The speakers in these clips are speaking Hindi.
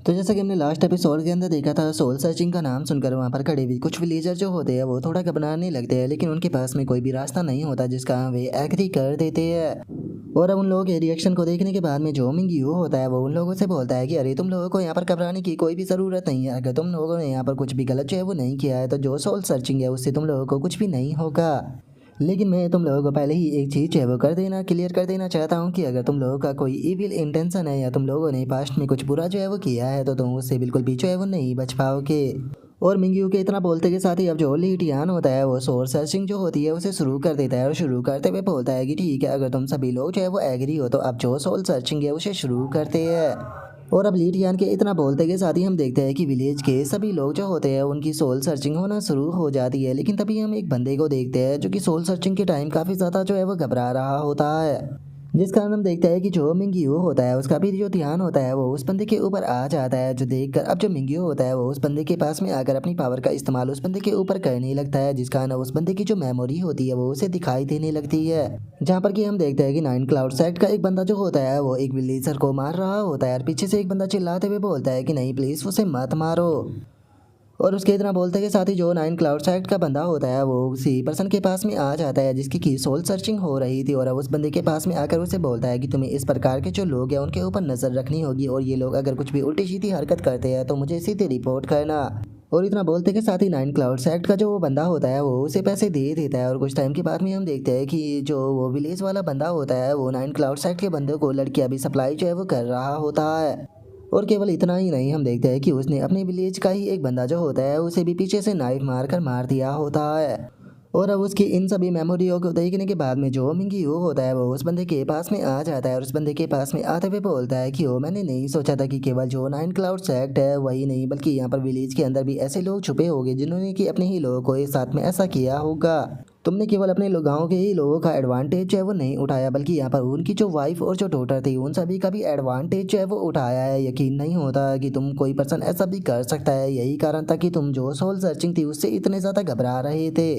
तो जैसा कि हमने लास्ट एपिसोड के अंदर देखा था, सोल सर्चिंग का नाम सुनकर वहाँ पर खड़े हुए कुछ विलेजर जो होते हैं वो थोड़ा घबराने लगते हैं, लेकिन उनके पास में कोई भी रास्ता नहीं होता जिसका वे एग्री कर देते हैं। और अब उन लोगों के रिएक्शन को देखने के बाद में जो मिंग्यू होता है वो उन लोगों से बोलता है कि अरे तुम लोगों को यहाँ पर घबराने की कोई भी ज़रूरत नहीं है। अगर तुम लोगों ने यहाँ पर कुछ भी गलत जो है वो नहीं किया है तो जो सोल सर्चिंग है उससे तुम लोगों को कुछ भी नहीं होगा। लेकिन मैं तुम लोगों को पहले ही एक चीज़ जो है वो क्लियर कर देना चाहता हूँ कि अगर तुम लोगों का कोई इविल इंटेंशन है या तुम लोगों ने पास्ट में कुछ बुरा जो है वो किया है तो तुम उससे बिल्कुल भी जो है वो नहीं बच पाओगे। और मिंग्यू के इतना बोलते के साथ ही अब जो ली टियान होता है वो सोल सर्चिंग जो होती है उसे शुरू कर देता है और शुरू करते हुए बोलता है कि ठीक है, अगर तुम सभी लोग जो है वो एग्री हो तो अब जो सोल सर्चिंग है उसे शुरू करते हैं। और अब लीटियान के इतना बोलते के साथ ही हम देखते हैं कि विलेज के सभी लोग जो होते हैं उनकी सोल सर्चिंग होना शुरू हो जाती है। लेकिन तभी हम एक बंदे को देखते हैं जो कि सोल सर्चिंग के टाइम काफ़ी ज़्यादा जो है वो घबरा रहा होता है, जिस कारण हम देखते हैं कि जो मिंग्यू होता है उसका भी जो ध्यान होता है वो उस बंदे के ऊपर आ जाता है, जो देखकर अब जो मिंग्यू होता है वो उस बंदे के पास में आकर अपनी पावर का इस्तेमाल उस बंदे के ऊपर करने लगता है, जिस कारण उस बंदे की जो मेमोरी होती है वो उसे दिखाई देने लगती है। जहाँ पर कि हम देखते हैं कि नाइन क्लाउड सेक्ट का एक बंदा जो होता है वो एक विलेजर को मार रहा होता है और पीछे से एक बंदा चिल्लाते हुए बोलता है कि नहीं प्लीज़ उसे मत मारो। और उसके इतना बोलते के साथ ही जो नाइन क्लाउड साइड का बंदा होता है वो उसी पर्सन के पास में आ जाता है जिसकी की सोल सर्चिंग हो रही थी, और अब उस बंदे के पास में आकर उसे बोलता है कि तुम्हें इस प्रकार के जो लोग हैं उनके ऊपर नज़र रखनी होगी और ये लोग अगर कुछ भी उल्टी सीधी हरकत करते हैं तो मुझे सीधे रिपोर्ट करना। और इतना बोलते के साथ ही नाइन क्लाउड सेक्ट का जो वो बंदा होता है वो उसे पैसे दे देता है। और कुछ टाइम के बाद में हम देखते हैं कि जो वो विलेज वाला बंदा होता है वो नाइन क्लाउड सेक्ट के बंदे को लड़कियां भी सप्लाई जो है वो कर रहा होता है। और केवल इतना ही नहीं, हम देखते हैं कि उसने अपने विलेज का ही एक बंदा जो होता है उसे भी पीछे से नाइफ मारकर मार दिया होता है। और अब उसकी इन सभी मेमोरियों को देखने के बाद में जो मिंग्यू होता है वो उस बंदे के पास में आ जाता है और उस बंदे के पास में आते हुए बोलता है कि ओ मैंने नहीं सोचा था कि केवल जो नाइन क्लाउड सेक्ट है वही नहीं बल्कि यहाँ पर विलेज के अंदर भी ऐसे लोग छुपे होंगे जिन्होंने कि अपने ही लोगों को एक साथ में ऐसा किया होगा। तुमने केवल अपने गाँव के ही लोगों का एडवांटेज जो है वो नहीं उठाया बल्कि यहाँ पर उनकी जो वाइफ और जो डॉटर थी उन सभी का भी एडवांटेज जो है वो उठाया है। यकीन नहीं होता कि तुम कोई पर्सन ऐसा भी कर सकता है, यही कारण था कि तुम जो सोल सर्चिंग थी उससे इतने ज़्यादा घबरा रहे थे।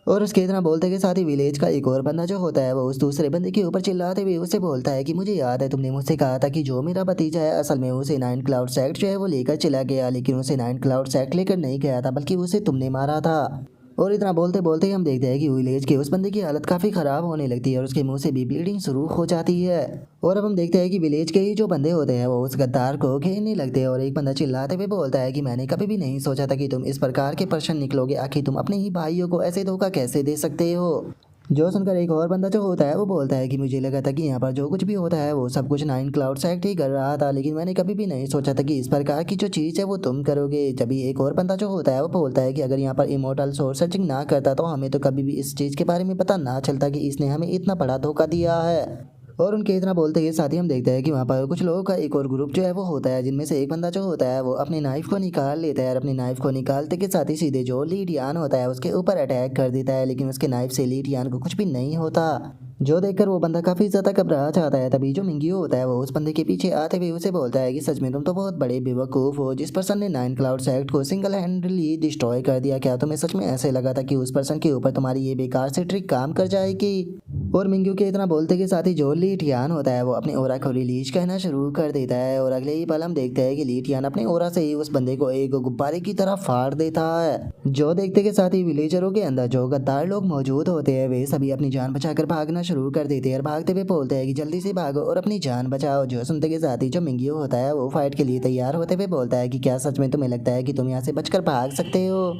और उसके इतना बोलते के साथ ही विलेज का एक और बंदा जो होता है वो उस दूसरे बंदे के ऊपर चिल्लाते हुए उसे बोलता है कि मुझे याद है तुमने मुझसे कहा था कि जो मेरा भतीजा है असल में उसे नाइन क्लाउड सेक्ट जो है वो लेकर चला गया, लेकिन उसे नाइन क्लाउड सेक्ट लेकर नहीं गया था बल्कि उसे तुमने मारा था। और इतना बोलते बोलते ही हम देखते हैं कि विलेज के उस बंदे की हालत काफ़ी ख़राब होने लगती है और उसके मुंह से भी ब्लीडिंग शुरू हो जाती है। और अब हम देखते हैं कि विलेज के ही जो बंदे होते हैं वो उस गद्दार को घेरने लगते हैं और एक बंदा चिल्लाते हुए बोलता है कि मैंने कभी भी नहीं सोचा था कि तुम इस प्रकार के पर्सन निकलोगे, आखिर तुम अपने ही भाइयों को ऐसे धोखा कैसे दे सकते हो। जो सुनकर एक और बंदा जो होता है वो बोलता है कि मुझे लगा था कि यहाँ पर जो कुछ भी होता है वो सब कुछ नाइन क्लाउड सेक्ट ही कर रहा था, लेकिन मैंने कभी भी नहीं सोचा था कि इस प्रकार की जो चीज़ है वो तुम करोगे। जब एक और बंदा जो होता है वो बोलता है कि अगर यहाँ पर इमोर्टल सोल सर्चिंग ना करता तो हमें तो कभी भी इस चीज़ के बारे में पता ना चलता कि इसने हमें इतना बड़ा धोखा दिया है। और उनके इतना बोलते के साथ ही हम देखते हैं कि वहाँ पर कुछ लोगों का एक और ग्रुप जो है वो होता है, जिनमें से एक बंदा जो होता है वो अपनी नाइफ को निकाल लेता है और अपनी नाइफ को निकालते के साथ ही सीधे जो लीडियान होता है उसके ऊपर अटैक कर देता है, लेकिन उसके नाइफ से लीडियान को कुछ भी नहीं होता। जो देखकर वो बंदा काफ़ी ज़्यादा घबरा जाता है। तभी जो मिंग्यू होता है वो उस बंदे के पीछे आते हुए उसे बोलता है कि सच में तुम तो बहुत बड़े बेवकूफ़ हो, जिस पर्सन ने नाइन क्लाउड सेक्ट को सिंगल हैंडली डिस्ट्रॉय कर दिया, क्या तुम्हें सच में ऐसे लगा था कि उस पर्सन के ऊपर तुम्हारी ये बेकार से ट्रिक काम कर जाएगी। और मिंग्यू के इतना बोलते के साथ ही जो ली टियान होता है वो अपने ओरा को रिलीज करना शुरू कर देता है और अगले ही पल हम देखते हैं कि ली टियान अपने ओरा से ही उस बंदे को एक गुब्बारे की तरह फाड़ देता है। जो देखते के साथ ही विलेजरों के अंदर जो गद्दार लोग मौजूद होते हैं वे सभी अपनी जान बचाकर भागना शुरू कर देते हैं और भागते हुए बोलते हैं कि जल्दी से भागो और अपनी जान बचाओ। जो सुनते के साथ ही जो मिंग्यू होता है वो फाइट के लिए तैयार होते हुए बोलता है कि क्या सच में तुम्हें लगता है कि तुम यहाँ से बचकर भाग सकते हो।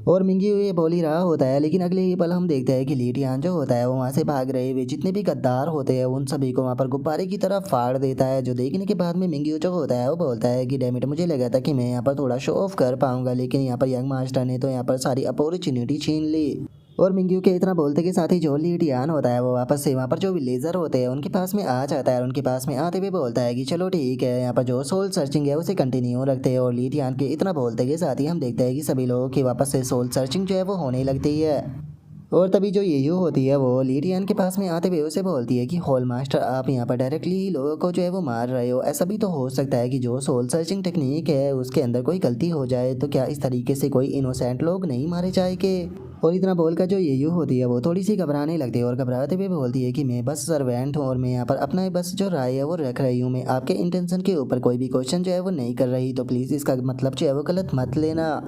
और मिंग्यू ये बोल ही रहा होता है, लेकिन अगले ही पल हम देखते हैं कि लीटियान जो होता है वो वहाँ से भाग रहे हुए जितने भी गद्दार होते हैं उन सभी को वहाँ पर गुब्बारे की तरफ फाड़ देता है। जो देखने के बाद में मिंग्यू जो होता है वो बोलता है कि डैमिट, मुझे लगा था कि मैं यहाँ पर थोड़ा शो ऑफ कर पाऊंगा, लेकिन यहाँ पर यंग मास्टर ने तो यहाँ पर सारी अपॉर्चुनिटी छीन ली। और मिंग्यू के इतना बोलते के साथ ही जो लीडियान होता है वो वापस से वहाँ पर जो विलेजर होते हैं उनके पास में आ जाता है और उनके पास में आते हुए बोलता है कि चलो ठीक है, यहाँ पर जो सोल सर्चिंग है उसे कंटिन्यू रखते हैं। और लीडियान के इतना बोलते के साथ ही हम देखते हैं कि सभी लोगों की वापस से सोल सर्चिंग जो है वो होने लगती है। और तभी जो येयू होती है वो लीडियन के पास में आते हुए उसे बोलती है कि हॉल मास्टर आप यहाँ पर डायरेक्टली ही लोगों को जो है वो मार रहे हो। ऐसा भी तो हो सकता है कि जो सोल सर्चिंग टेक्निक है उसके अंदर कोई गलती हो जाए, तो क्या इस तरीके से कोई इनोसेंट लोग नहीं मारे जाएंगे। और इतना बोलकर जो येयू होती है वो थोड़ी सी घबराने लगती है और घबराते हुए बोलती है कि मैं बस सर्वेंट हूँ और मैं यहाँ पर अपना बस जो राय है वो रख रही हूँ। मैं आपके इंटेंशन के ऊपर कोई भी क्वेश्चन जो है वो नहीं कर रही, तो प्लीज़ इसका मतलब जो है वो गलत मत लेना।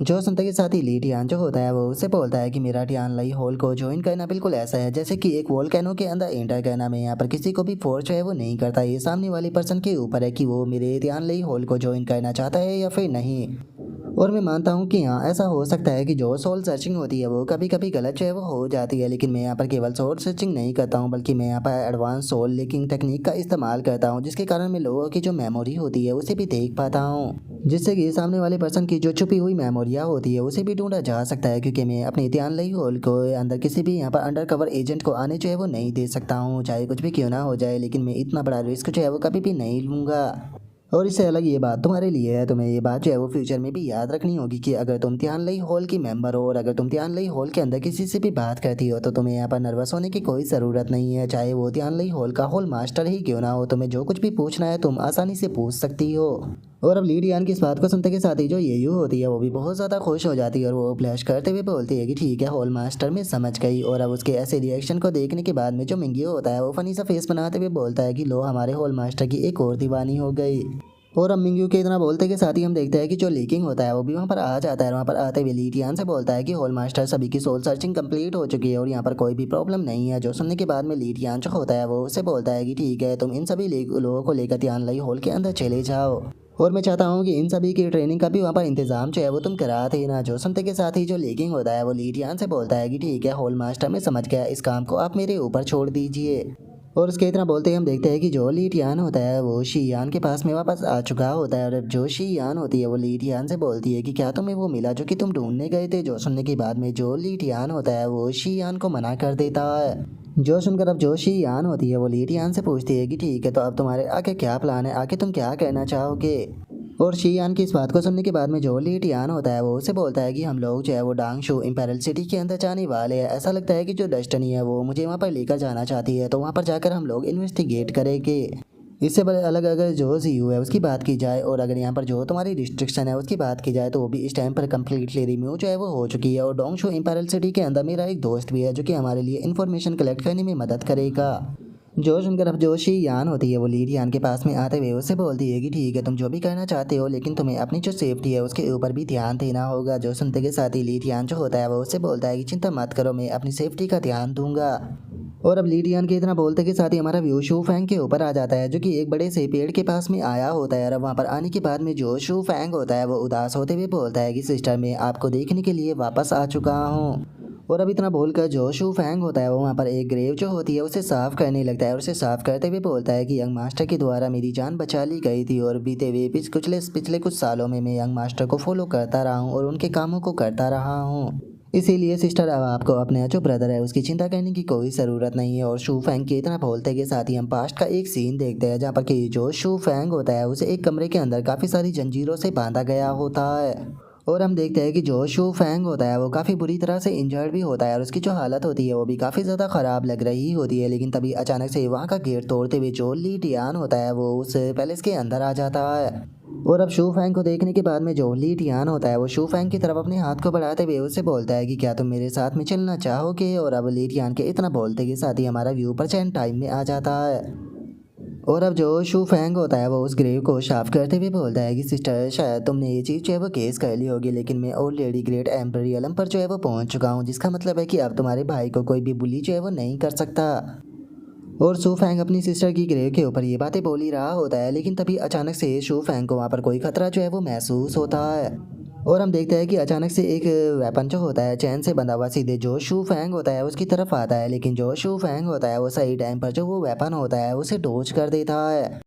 जो सुनते के साथ ही ली टियान जो होता है वो उससे बोलता है कि मेरा टियान लाई हॉल को ज्वाइन करना बिल्कुल ऐसा है जैसे कि एक वोल्केनो के अंदर एंटर करना। मैं यहाँ पर किसी को भी फोर्स जो है वो नहीं करता, ये सामने वाले पर्सन के ऊपर है कि वो मेरे टियान लाई हॉल को ज्वाइन करना चाहता है या फिर नहीं। और मैं मानता हूँ कि हाँ ऐसा हो सकता है कि जो सोल सर्चिंग होती है वो कभी कभी गलत जो है वो हो जाती है, लेकिन मैं यहाँ पर केवल सोल सर्चिंग नहीं करता हूँ बल्कि मैं यहाँ पर एडवांस सोल लीकिंग टेक्निक का इस्तेमाल करता हूँ, जिसके कारण मैं लोगों की जो मेमोरी होती है उसे भी देख पाता हूँ, जिससे कि सामने वाले पर्सन की जो छुपी हुई मेमोरियाँ होती है उसे भी ढूंढा जा सकता है। क्योंकि मैं अपने ध्यान लई होल को अंदर किसी भी यहाँ पर अंडर कवर एजेंट को आने जो है वो नहीं दे सकता हूँ, चाहे कुछ भी क्यों ना हो जाए, लेकिन मैं इतना बड़ा रिस्क जो है वो कभी भी नहीं लूँगा। और इससे अलग ये बात तुम्हारे लिए है, तुम्हें ये बात जो है वो फ्यूचर में भी याद रखनी होगी कि अगर तुम तियानलई हॉल की मेंबर हो और अगर तुम तियानलई हॉल के अंदर किसी से भी बात करती हो तो तुम्हें यहाँ पर नर्वस होने की कोई ज़रूरत नहीं है, चाहे वो तियानलई हॉल का हॉल मास्टर ही क्यों ना हो। तुम्हें जो कुछ भी पूछना है तुम आसानी से पूछ सकती हो। और अब लीडियान की इस बात को सुनते के साथ ही जो येयू होती है वो भी बहुत ज़्यादा खुश हो जाती है और वो फ्लैश करते हुए बोलती है कि ठीक है हॉल मास्टर में समझ गई। और अब उसके ऐसे रिएक्शन को देखने के बाद में जो मिंगियो होता है वो फनी सा फेस बनाते हुए बोलता है कि लो हमारे हॉल मास्टर की एक और दीवानी हो गई। और अब मिंग्यू के इतना बोलते के साथ ही हम देखते हैं कि जो लीकिंग होता है वो भी वहाँ पर आ जाता है। वहाँ पर आते हुए लीटियान से बोलता है कि होल मास्टर सभी की सोल सर्चिंग कंप्लीट हो चुकी है और यहाँ पर कोई भी प्रॉब्लम नहीं है। जो सुनने के बाद में लीटियान जो होता है वो उससे बोलता है कि ठीक है तुम इन सभी लोगों को लेकर तियान लाई हॉल के अंदर चले जाओ और मैं चाहता हूँ कि इन सभी की ट्रेनिंग का भी वहाँ पर इंतजाम जो है वो तुम करा देना। जो सुनते के साथ ही जो लीकिंग होता है वो लीटियान से बोलता है कि ठीक है होल मास्टर मैं समझ गया, इस काम को आप मेरे ऊपर छोड़ दीजिए। और उसके इतना बोलते ही हम देखते हैं कि जो लीटियान होता है वो शीयान के पास में वापस आ चुका होता है। और अब जो शीयान होती है वो लीटियान से बोलती है कि क्या तुम्हें वो मिला जो कि तुम ढूंढने गए थे। जो सुनने के बाद में जो लीटियान होता है वो शीयान को मना कर देता है। जो सुनकर अब जो शीयान होती है वो लीटियान से पूछती है कि ठीक है तो अब तुम्हारे आगे क्या प्लान है, आगे तुम क्या कहना चाहोगे। और शीयान की इस बात को सुनने के बाद में जो लीटियान होता है वो उसे बोलता है कि हम लोग जो है वो डांगशू इंपेरल सिटी के अंदर जाने वाले हैं। ऐसा लगता है कि जो डेस्टिनी है वो मुझे वहाँ पर लेकर जाना चाहती है, तो वहाँ पर जाकर हम लोग इन्वेस्टिगेट करेंगे। इससे बड़े अलग अगर जो जीयू है उसकी बात की जाए और अगर यहाँ पर जो तुम्हारी रिस्ट्रिक्शन है उसकी बात की जाए तो वो भी इस टाइम पर कम्प्लीटली रिमूव जो है वो हो चुकी है। और डोंगशू इंपेरल सिटी के अंदर मेरा एक दोस्त भी है जो कि हमारे लिए इन्फॉर्मेशन कलेक्ट करने में मदद करेगा। जो सुनकर अब जो शीयान होती है वो लीडियान के पास में आते हुए उससे बोलती है कि ठीक है तुम जो भी करना चाहते हो लेकिन तुम्हें अपनी जो सेफ्टी है उसके ऊपर भी ध्यान देना होगा। जो सुनते के साथ ही लीडियान जो होता है वो उससे बोलता है कि चिंता मत करो, मैं अपनी सेफ्टी का ध्यान दूंगा। और अब लीडियान के इतना बोलते के साथ ही हमारा व्यू शू फैंग के ऊपर आ जाता है जो कि एक बड़े से पेड़ के पास में आया होता है। और अब वहाँ पर आने के बाद में जो शू फैंग होता है वो उदास होते हुए बोलता है कि सिस्टर मैं आपको देखने के लिए वापस आ चुका हूँ। और अब इतना बोलकर जो शू फैंग होता है वो वहाँ पर एक ग्रेव जो होती है उसे साफ करने लगता है और उसे साफ करते हुए बोलता है कि यंग मास्टर के द्वारा मेरी जान बचा ली गई थी और बीते हुए पिछले कुछ सालों में मैं यंग मास्टर को फॉलो करता रहा हूँ और उनके कामों को करता रहा हूँ। इसीलिए सिस्टर अब आपको अपने जो ब्रदर है उसकी चिंता करने की कोई ज़रूरत नहीं है। और शू फैंग के इतना बोलते के साथ ही हम पास्ट का एक सीन देखते हैं जहाँ पर कि जो शू फैंग होता है उसे एक कमरे के अंदर काफ़ी सारी जंजीरों से बांधा गया होता है। और हम देखते हैं कि जो शू फैंग होता है वो काफ़ी बुरी तरह से इंजर्ड भी होता है और उसकी जो हालत होती है वो भी काफ़ी ज़्यादा ख़राब लग रही होती है। लेकिन तभी अचानक से वहाँ का गेट तोड़ते हुए जो ली टियान होता है वो उस पैलेस के अंदर आ जाता है। और अब शू फैंग को देखने के बाद में जो ली टियान होता है वो शू फैंग की तरफ अपने हाथ को बढ़ाते हुए उससे बोलता है कि क्या तुम मेरे साथ में चलना चाहोगे। और अब ली टियान के इतना बोलते के साथ ही हमारा व्यू परसेंट टाइम में आ जाता है। और अब जो शू फैंग होता है वो उस ग्रेव को साफ करते हुए बोलता है कि सिस्टर शायद तुमने ये चीज़ जो है वो केस कर ली होगी, लेकिन मैं ऑलरेडी ग्रेट एम्परियलम पर जो है वो पहुंच चुका हूँ, जिसका मतलब है कि अब तुम्हारे भाई को कोई भी बुली जो है वो नहीं कर सकता। और शू फैंग अपनी सिस्टर की ग्रेव के ऊपर ये बातें बोल ही रहा होता है, लेकिन तभी अचानक से शू फैंग को वहाँ पर कोई खतरा जो है वो महसूस होता है। और हम देखते हैं कि अचानक से एक वेपन जो होता है चैन से बंधा हुआ सीधे जो शू फैंग होता है उसकी तरफ आता है, लेकिन जो शू फैंग होता है वो सही टाइम पर जो वो वेपन होता है उसे डोज कर देता है।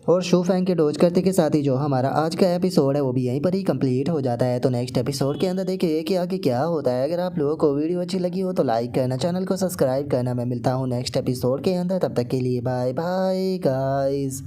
और शू फैंग के डोज करते के साथ ही जो हमारा आज का एपिसोड है वो भी यहीं पर ही कंप्लीट हो जाता है। तो नेक्स्ट एपिसोड के अंदर देखिए कि आगे क्या होता है। अगर आप लोगों को वीडियो अच्छी लगी हो तो लाइक करना, चैनल को सब्सक्राइब करना। मैं मिलता हूँ नेक्स्ट एपिसोड के अंदर, तब तक के लिए बाय बाय गाइस।